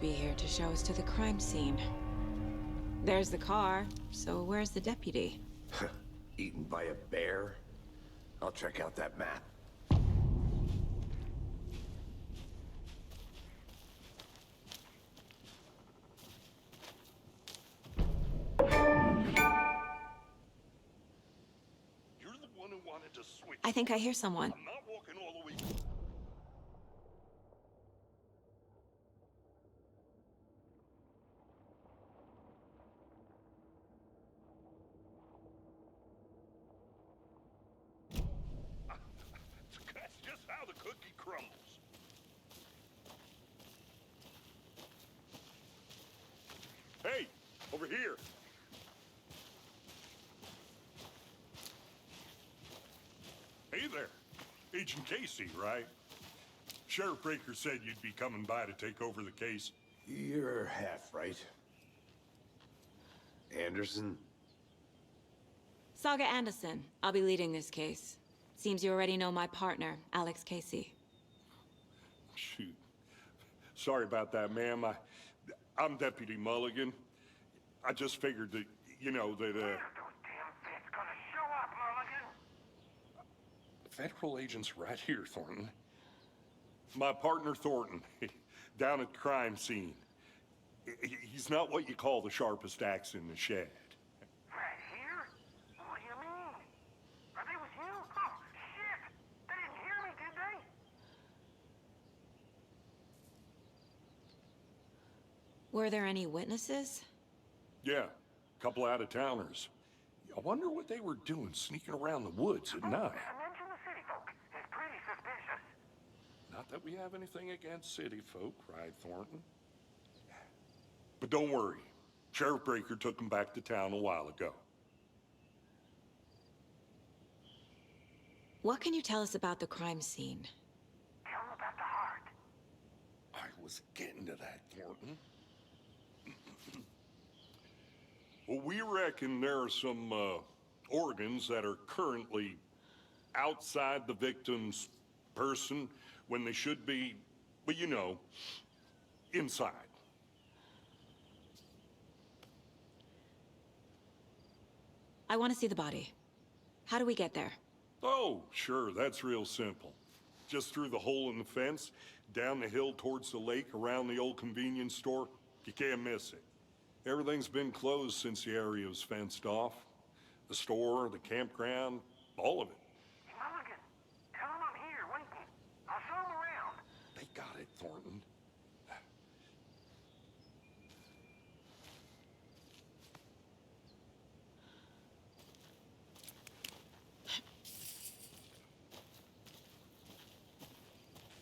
be here to show us to the crime scene. There's the car, so where's the deputy? Eaten by a bear? I'll check out that map. You're the one who wanted to switch. I think I hear someone. I'm not walking all the way. That's just how the cookie crumbles. Hey, over here. Hey there. Agent Casey, right? Sheriff Breaker said you'd be coming by to take over the case. You're half right. Anderson? Saga Anderson. I'll be leading this case. Seems you already know my partner, Alex Casey. Shoot. Sorry about that, ma'am. I'm Deputy Mulligan. I just figured that, you know, that, Those damn things gonna show up, Mulligan. Federal agent's right here, Thornton. My partner, Thornton, down at the crime scene. He's not what you call the sharpest axe in the shed. Right here? What do you mean? Are they with you? Oh, shit! They didn't hear me, did they? Were there any witnesses? Yeah, a couple out-of-towners. I wonder what they were doing sneaking around the woods at night. Mention the city folk. It's pretty suspicious. Not that we have anything against city folk, cried Thornton. But don't worry. Sheriff Breaker took them back to town a while ago. What can you tell us about the crime scene? Tell them about the heart. I was getting to that, Thornton. Well, we reckon there are some organs that are currently outside the victim's person when they should be, well, you know, inside. I want to see the body. How do we get there? Oh, sure, that's real simple. Just through the hole in the fence, down the hill towards the lake, around the old convenience store. You can't miss it. Everything's been closed since the area was fenced off. The store, the campground, all of it. Mulligan, tell them I'm here waiting. I'll show them around. They got it, Thornton.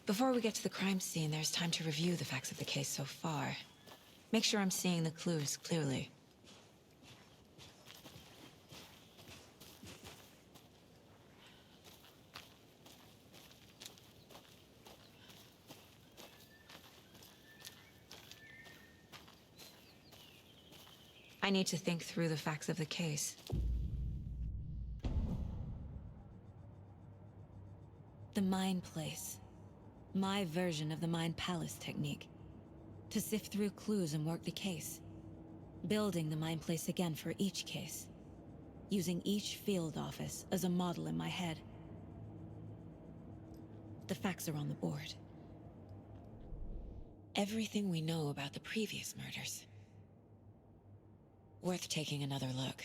Before we get to the crime scene, there's time to review the facts of the case so far. Make sure I'm seeing the clues clearly. I need to think through the facts of the case. The Mind Place. My version of the Mind Palace technique. To sift through clues and work the case. Building the Mind Place again for each case. Using each field office as a model in my head. The facts are on the board. Everything we know about the previous murders. Worth taking another look.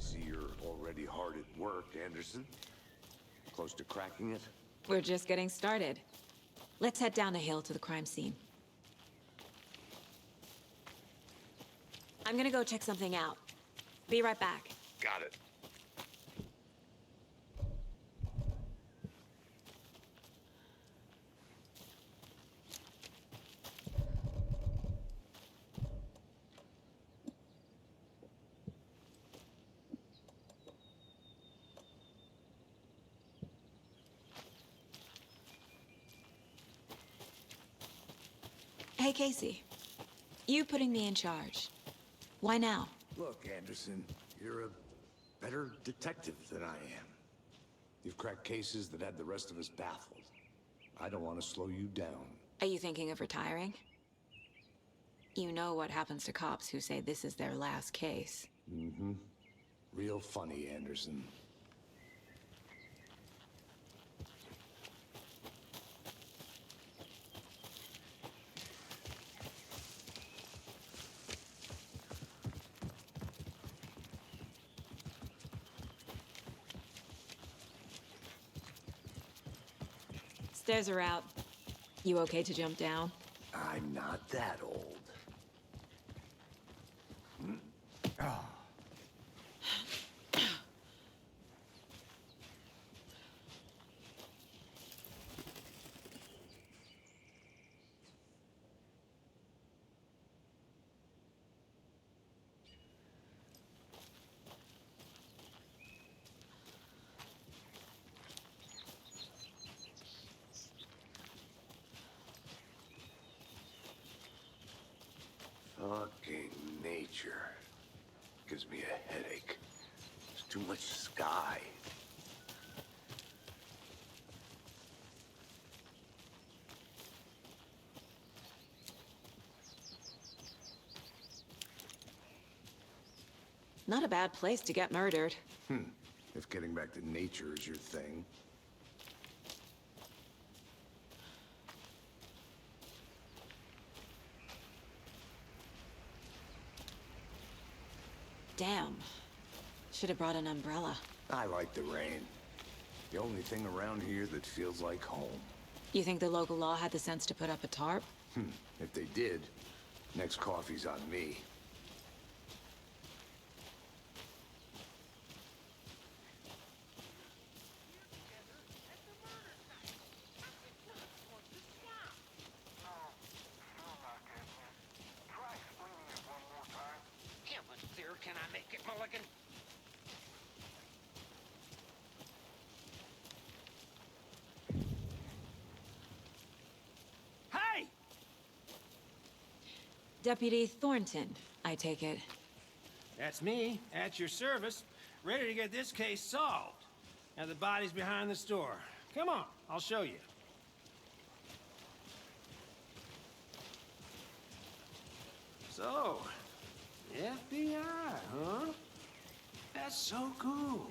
see you're already hard at work, Anderson. Close to cracking it? We're just getting started. Let's head down a hill to the crime scene. I'm gonna go check something out. Be right back. Got it. Hey, Casey. You putting me in charge. Why now? Look, Anderson, you're a better detective than I am. You've cracked cases that had the rest of us baffled. I don't want to slow you down. Are you thinking of retiring? You know what happens to cops who say this is their last case. Mm-hmm. Real funny, Anderson. Stairs are out. You okay to jump down? I'm not that old. Fucking nature. Gives me a headache. There's too much sky. Not a bad place to get murdered. If getting back to nature is your thing. Damn. Should have brought an umbrella. I like the rain. The only thing around here that feels like home. You think the local law had the sense to put up a tarp? If they did, next coffee's on me. Try explaining it one more time. How much clearer can I make it, Mulligan? Hey! Deputy Thornton, I take it. That's me, at your service, ready to get this case solved. Now the body's behind the store. Come on, I'll show you. So, FBI, huh? That's so cool.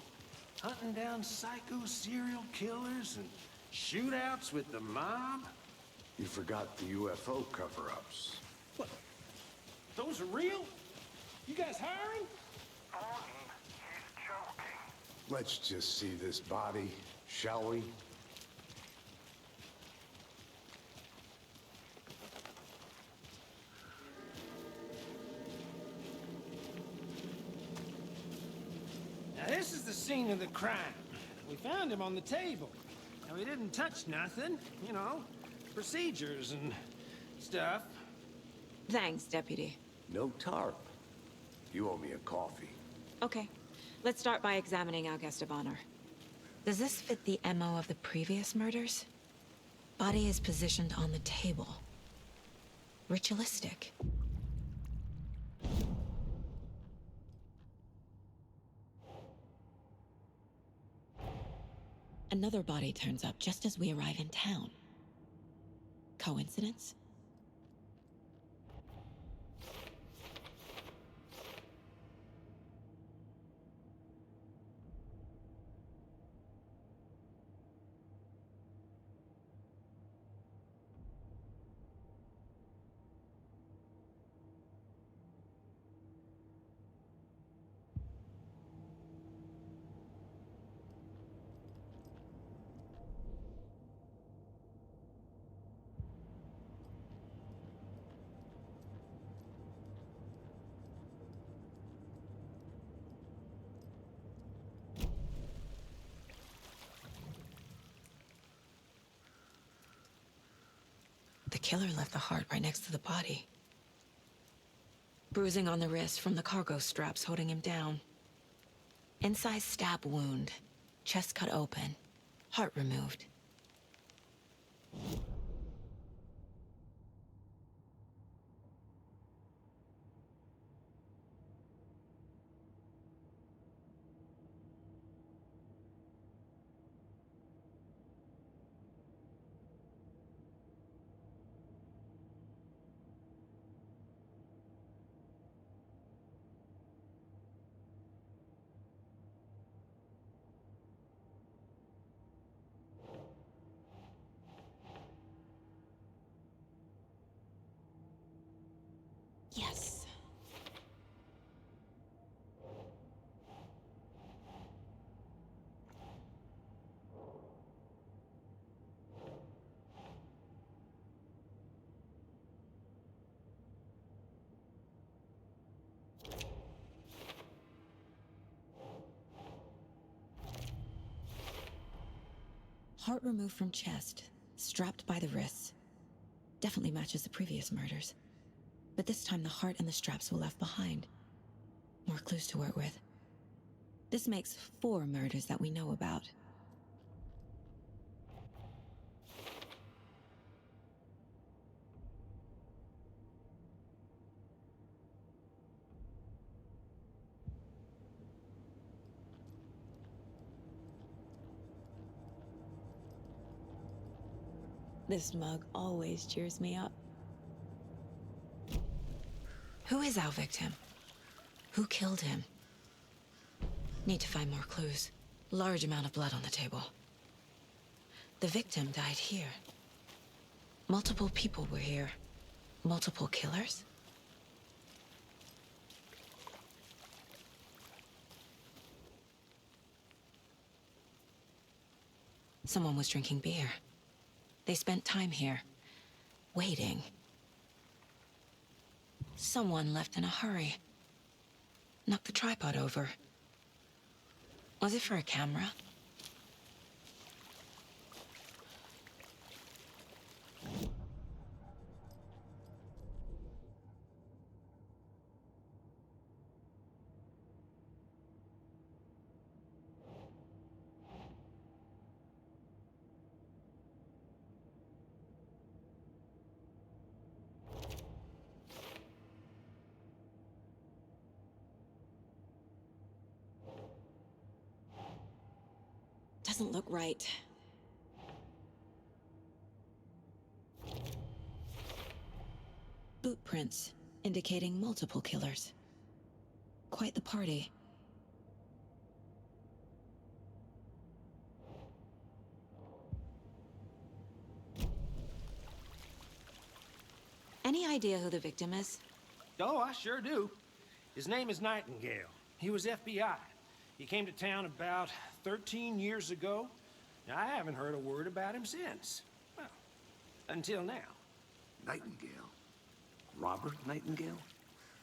Hunting down psycho serial killers and shootouts with the mob. You forgot the UFO cover-ups. What? Those are real? You guys hiring? Thornton, he's joking. Let's just see this body, shall we? Now this is the scene of the crime. We found him on the table. Now we didn't touch nothing, you know, procedures and stuff. Thanks, Deputy. No tarp. You owe me a coffee. Okay. Let's start by examining our guest of honor. Does this fit the MO of the previous murders? Body is positioned on the table. Ritualistic. Another body turns up just as we arrive in town. Coincidence? The killer left the heart right next to the body. Bruising on the wrist from the cargo straps holding him down. Incised stab wound. Chest cut open. Heart removed. Yes. Heart removed from chest, strapped by the wrists. Definitely matches the previous murders. But this time the heart and the straps were left behind. More clues to work with. This makes 4 murders that we know about. This mug always cheers me up. Who is our victim? Who killed him? Need to find more clues. Large amount of blood on the table. The victim died here. Multiple people were here. Multiple killers? Someone was drinking beer. They spent time here, waiting. Someone left in a hurry. Knocked the tripod over. Was it for a camera? Doesn't look right. Boot prints, indicating multiple killers. Quite the party. Any idea who the victim is? Oh, I sure do. His name is Nightingale. He was FBI. He came to town about 13 years ago. Now, I haven't heard a word about him since. Well, until now. Nightingale? Robert Nightingale?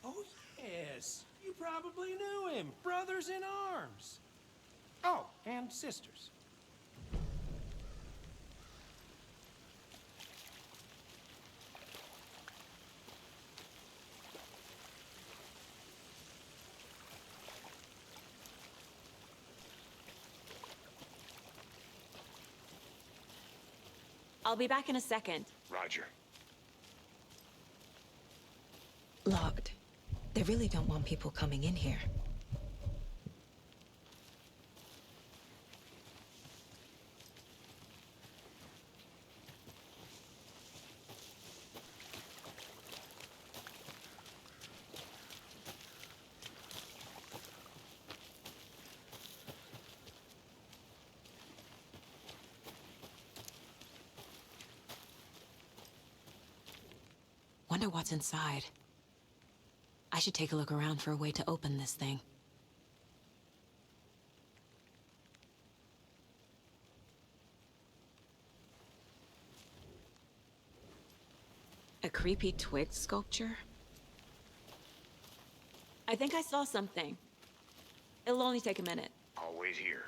Oh, yes. You probably knew him. Brothers in arms. Oh, and sisters. I'll be back in a second. Roger. Locked. They really don't want people coming in here. Wonder what's inside. I should take a look around for a way to open this thing. A creepy twig sculpture? I think I saw something. It'll only take a minute. Always here.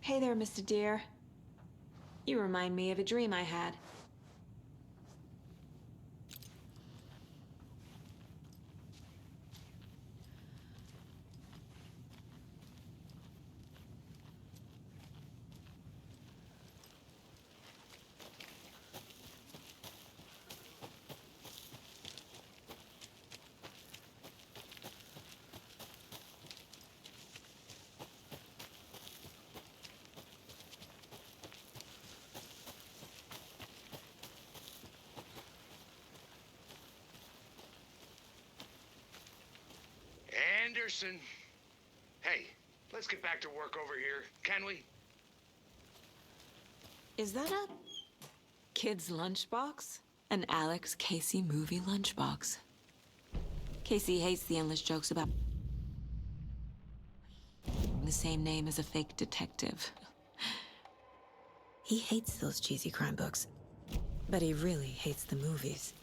Hey there, Mr. Deer. You remind me of a dream I had. Anderson. Hey, let's get back to work over here, can we? Is that a kid's lunchbox? An Alex Casey movie lunchbox. Casey hates the endless jokes about the same name as a fake detective. He hates those cheesy crime books, but he really hates the movies.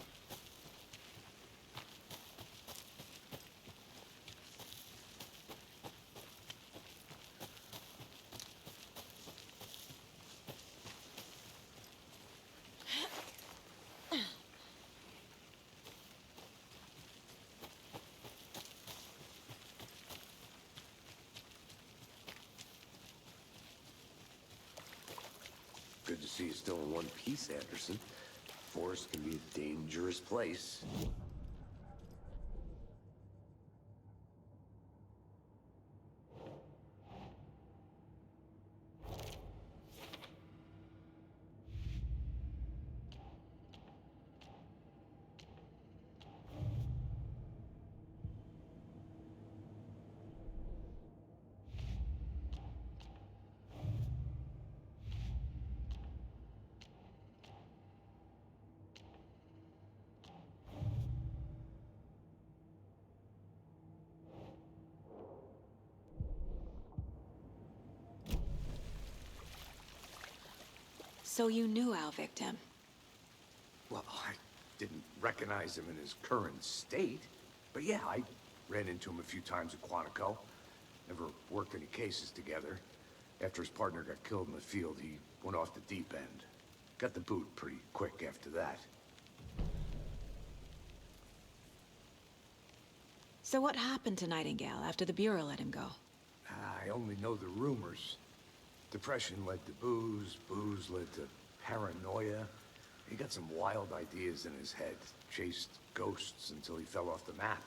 Good to see you still in one piece, Anderson. Forest can be a dangerous place. So you knew our victim? Well, I didn't recognize him in his current state. But yeah, I ran into him a few times at Quantico. Never worked any cases together. After his partner got killed in the field, he went off the deep end. Got the boot pretty quick after that. So what happened to Nightingale after the Bureau let him go? I only know the rumors. Depression led to booze, booze led to paranoia. He got some wild ideas in his head, chased ghosts until he fell off the map.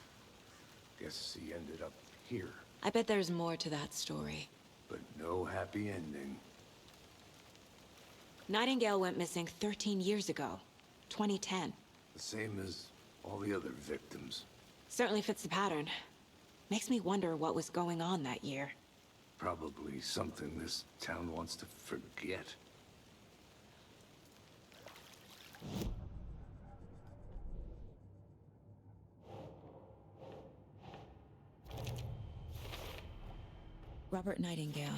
Guess he ended up here, I bet there's more to that story. but no happy ending. Nightingale went missing 13 years ago, 2010. The same as all the other victims. Certainly fits the pattern. Makes me wonder what was going on that year. Probably something this town wants to forget. Robert Nightingale,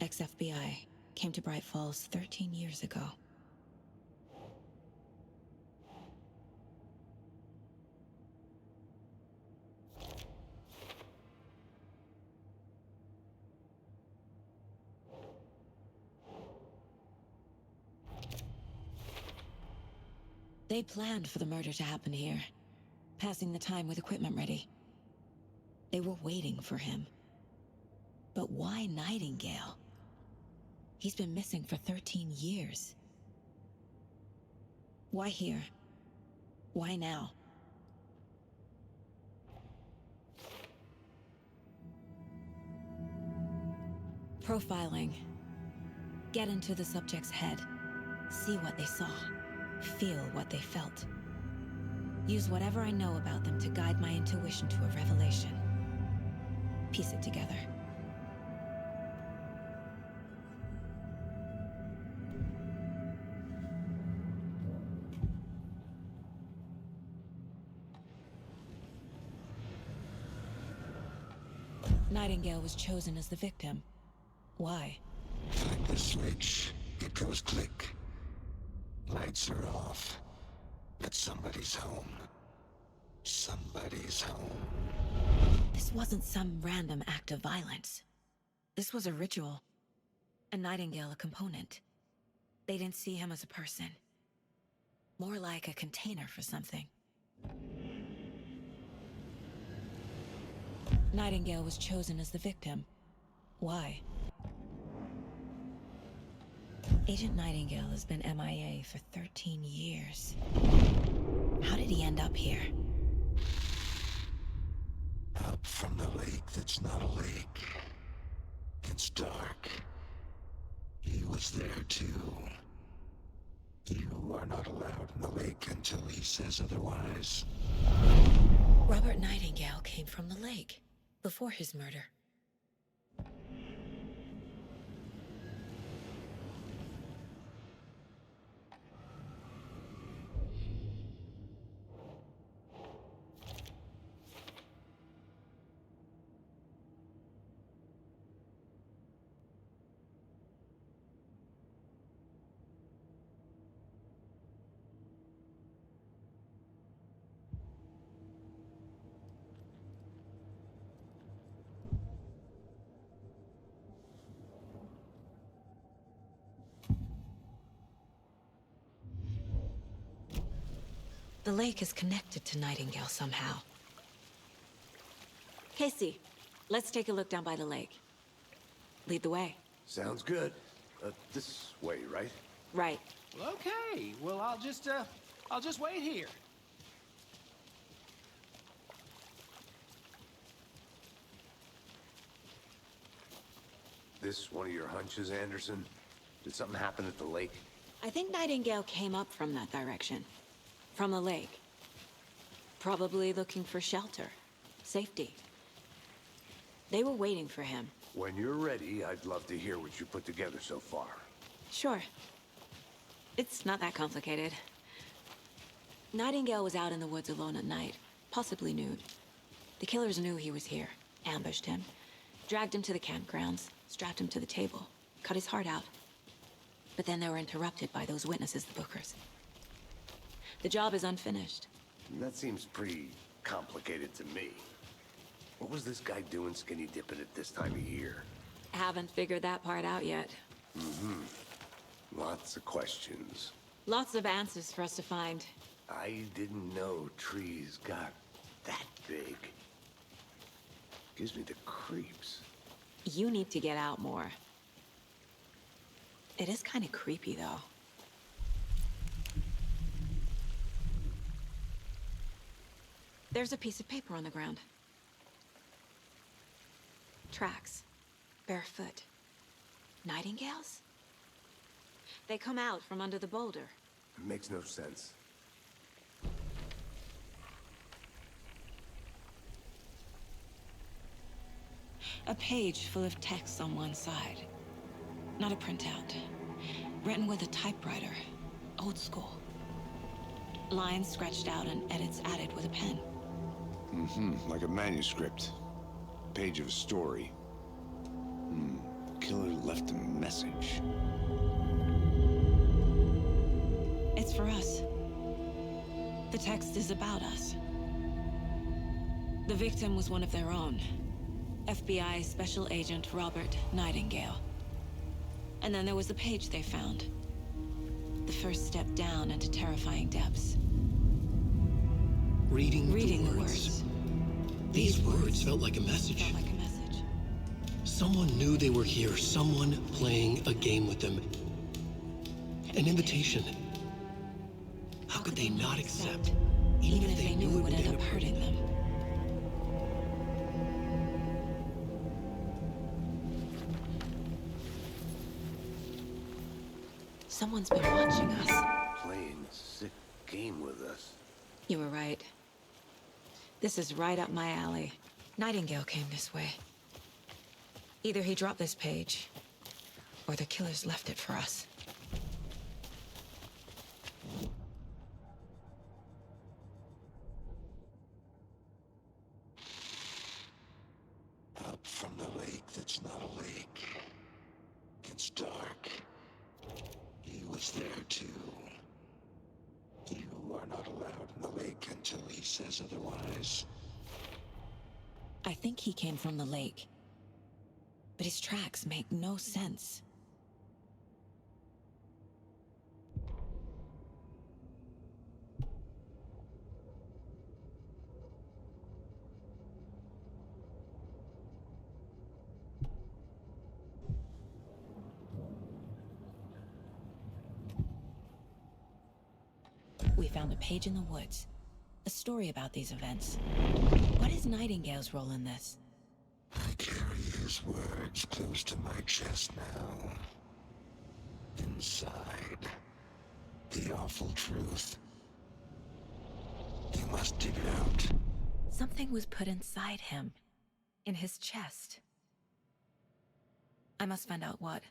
ex-FBI, came to Bright Falls 13 years ago. They planned for the murder to happen here, passing the time with equipment ready. They were waiting for him. But why Nightingale? He's been missing for 13 years. Why here? Why now? Profiling. Get into the subject's head. See what they saw. Feel what they felt. Use whatever I know about them to guide my intuition to a revelation. Piece it together. Nightingale was chosen as the victim. Why? Find the switch. It goes click. Lights are off. But somebody's home. Somebody's home. This wasn't some random act of violence. This was a ritual. and Nightingale a component. They didn't see him as a person. More like a container for something. Nightingale was chosen as the victim. Why? Agent Nightingale has been MIA for 13 years. How did he end up here? Up from the lake that's not a lake. It's dark. He was there too. You are not allowed in the lake until he says otherwise. Robert Nightingale came from the lake, before his murder. The lake is connected to Nightingale somehow. Casey, let's take a look down by the lake. Lead the way. Sounds good. This way, right? Right. Okay, well, I'll just wait here. This one of your hunches, Anderson? Did something happen at the lake? I think Nightingale came up from that direction. From the lake. Probably looking for shelter. Safety. They were waiting for him. When you're ready, I'd love to hear what you put together so far. Sure. It's not that complicated. Nightingale was out in the woods alone at night, possibly nude. The killers knew he was here, ambushed him, dragged him to the campgrounds, strapped him to the table, cut his heart out. But then they were interrupted by those witnesses, the Bookers. The job is unfinished. That seems pretty complicated to me. What was this guy doing skinny dipping at this time of year? Haven't figured that part out yet. Lots of questions. Lots of answers for us to find. I didn't know trees got that big. Gives me the creeps. You need to get out more. It is kind of creepy, though. There's a piece of paper on the ground. Tracks. Barefoot. Nightingales? They come out from under the boulder. It makes no sense. A page full of text on one side. Not a printout. Written with a typewriter. Old school. Lines scratched out and edits added with a pen. Like a manuscript. Page of a story. Killer left a message. It's for us. The text is about us. The victim was one of their own. FBI Special Agent Robert Nightingale. And then there was the page they found. The first step down into terrifying depths. Reading the words. These words felt like a message. Felt like a message. Someone knew they were here, someone playing a game with them. An invitation. How could they not accept, even if they knew it would end up hurting them? Someone's been watching us. Playing a sick game with us. You were right. This is right up my alley. Nightingale came this way. Either he dropped this page, or the killers left it for us. Up from the lake that's not a lake. It's dark. He was there too. You are not allowed in the lake until he says otherwise. I think he came from the lake. But his tracks make no sense. we found a page in the woods. A story about these events. What is Nightingale's role in this? I carry his words close to my chest now. Inside, the awful truth. You must dig it out. Something was put inside him. In his chest. I must find out what.